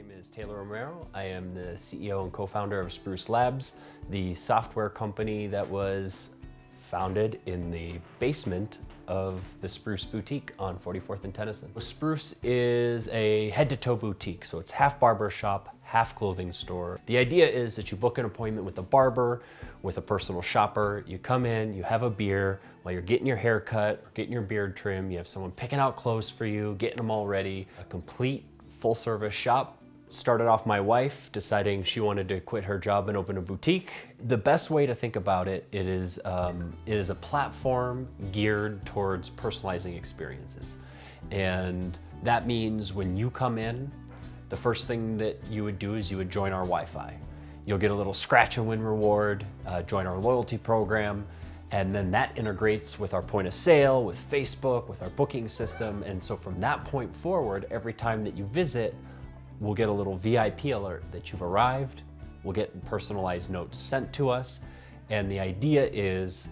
name is Taylor Romero. I am the CEO and co-founder of Spruce Labs, the software company that was founded in the basement of the Spruce boutique on 44th and Tennyson. Spruce is a head-to-toe boutique, so it's half barber shop, half clothing store. The idea is that you book an appointment with a barber, with a personal shopper. You come in, you have a beer while you're getting your hair cut, or getting your beard trimmed. You have someone picking out clothes for you, getting them all ready. A complete full-service shop. Started off my wife deciding she wanted to quit her job and open a boutique. The best way to think about it, it is a platform geared towards personalizing experiences. And that means when you come in, the first thing that you would do is you would join our Wi-Fi. You'll get a little scratch and win reward, join our loyalty program, and then that integrates with our point of sale, with Facebook, with our booking system. And so from that point forward, every time that you visit, we'll get a little VIP alert that you've arrived. We'll get personalized notes sent to us. And the idea is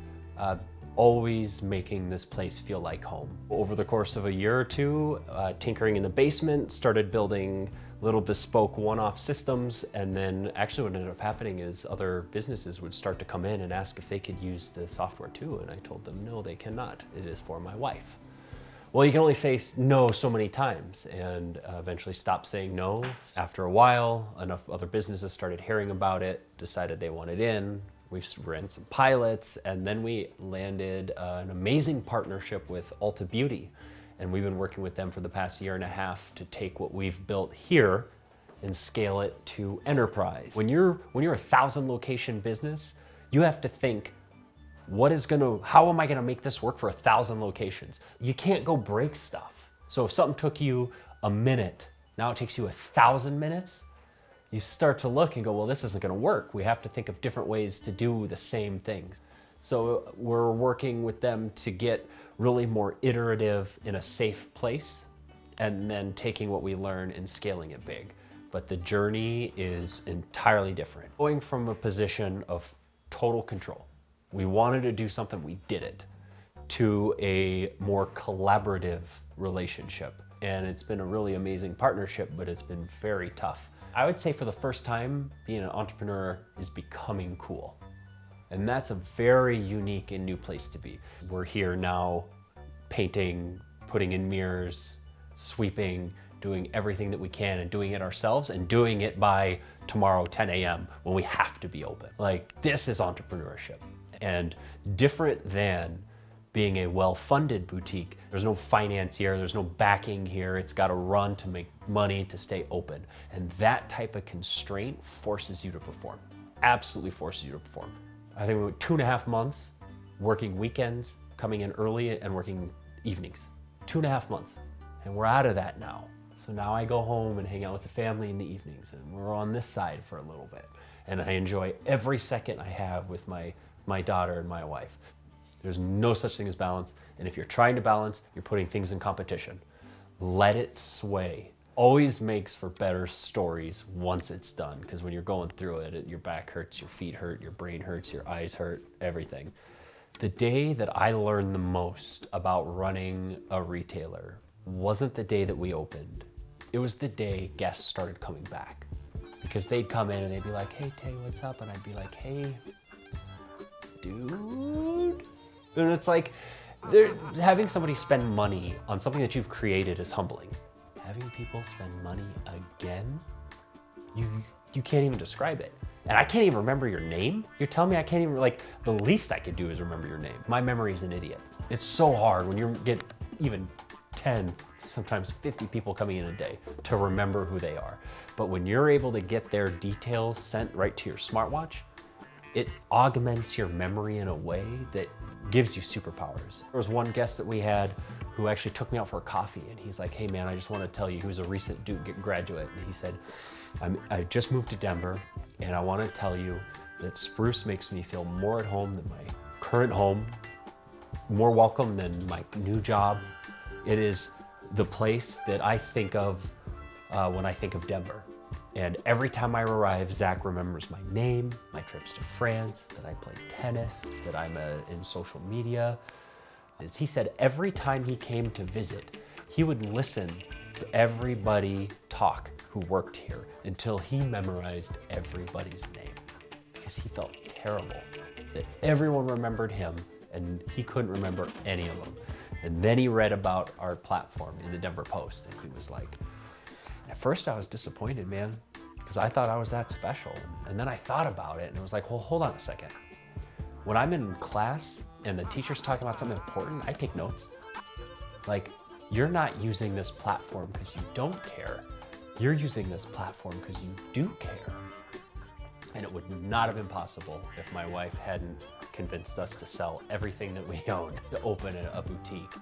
always making this place feel like home. Over the course of a year or two, tinkering in the basement, started building little bespoke one-off systems. And then actually what ended up happening is other businesses would start to come in and ask if they could use the software too. And I told them, no, they cannot. It is for my wife. Well, you can only say no so many times, and eventually stopped saying no. After a while, enough other businesses started hearing about it, decided they wanted in. We ran some pilots, and then we landed an amazing partnership with Ulta Beauty. And we've been working with them for the past year and a half to take what we've built here and scale it to enterprise. When you're a 1,000 location business, you have to think, how am I gonna make this work for 1,000 locations? You can't go break stuff. So if something took you a minute, now it takes you 1,000 minutes, you start to look and go, well, this isn't gonna work. We have to think of different ways to do the same things. So we're working with them to get really more iterative in a safe place, and then taking what we learn and scaling it big. But the journey is entirely different. Going from a position of total control, we wanted to do something, we did it, to a more collaborative relationship. And it's been a really amazing partnership, but it's been very tough. I would say for the first time, being an entrepreneur is becoming cool. And that's a very unique and new place to be. We're here now painting, putting in mirrors, sweeping, doing everything that we can and doing it ourselves and doing it by tomorrow 10 a.m. when we have to be open. Like, this is entrepreneurship. And different than being a well-funded boutique, there's no financier, there's no backing here. It's got to run to make money to stay open. And that type of constraint forces you to perform, absolutely forces you to perform. I think we went 2.5 months working weekends, coming in early and working evenings. 2.5 months, and we're out of that now. So now I go home and hang out with the family in the evenings, and we're on this side for a little bit. And I enjoy every second I have with my daughter and my wife. There's no such thing as balance. And if you're trying to balance, you're putting things in competition. Let it sway. Always makes for better stories once it's done, because when you're going through it, your back hurts, your feet hurt, your brain hurts, your eyes hurt, everything. The day that I learned the most about running a retailer wasn't the day that we opened. It was the day guests started coming back. Because they'd come in and they'd be like, hey, Tay, what's up? And I'd be like, hey, dude. And it's like, having somebody spend money on something that you've created is humbling. Having people spend money again, you can't even describe it. And I can't even remember your name. You're telling me I can't even, like, the least I could do is remember your name. My memory is an idiot. It's so hard when you get even 10, sometimes 50 people coming in a day to remember who they are. But when you're able to get their details sent right to your smartwatch, it augments your memory in a way that gives you superpowers. There was one guest that we had who actually took me out for a coffee, and he's like, hey man, I just want to tell you, he was a recent Duke graduate, and he said, I just moved to Denver, and I want to tell you that Spruce makes me feel more at home than my current home, more welcome than my new job. It is the place that I think of when I think of Denver. And every time I arrive, Zach remembers my name, my trips to France, that I play tennis, that I'm in social media. As he said, every time he came to visit, he would listen to everybody talk who worked here until he memorized everybody's name because he felt terrible that everyone remembered him and he couldn't remember any of them. And then he read about our platform in the Denver Post and he was like, at first I was disappointed, man, because I thought I was that special. And then I thought about it and it was like, well, hold on a second. When I'm in class and the teacher's talking about something important, I take notes. Like, you're not using this platform because you don't care. You're using this platform because you do care. And it would not have been possible if my wife hadn't convinced us to sell everything that we own to open a boutique.